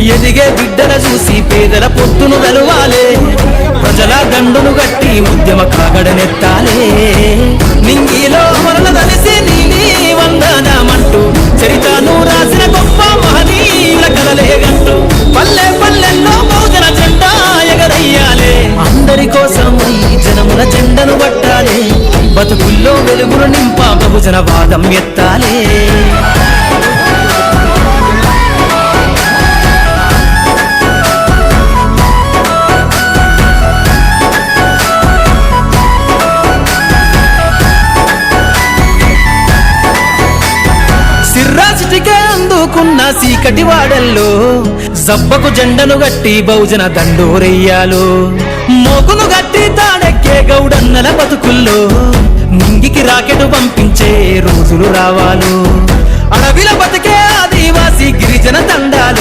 ఎదిగే బిడ్డల చూసి పేదల పొత్తును వెలవాలే ప్రజల దండును గట్టి ఉద్యమ కాగడనెత్తాలే నింగిలో మరణ కలిసి నీలి వందనమంటూ చరితను రాసిన గొప్ప మహనీయుల కలలేగంటూ పల్లె పల్లెల్లో బహుజన జెండా ఎగరయ్యాలే అందరి కోసం ఈ జనముల జెండను పట్టాలే బతుకుల్లో వెలుగులు నింప బహుజన వాదం ఎత్తాలే సిర్రాసిటికే అందుకున్న సీకటి వాడల్లో జబ్బకు జెండను గట్టి బహుజన దండోరెయ్యాలో మోకును గట్టి తాడెక్కే గౌడన్నల బతుకుల్లో నింగికి రాకెట్ పంపించే రోజులు రావాలు అడవిల బతికే ఆదివాసి గిరిజన తండాలు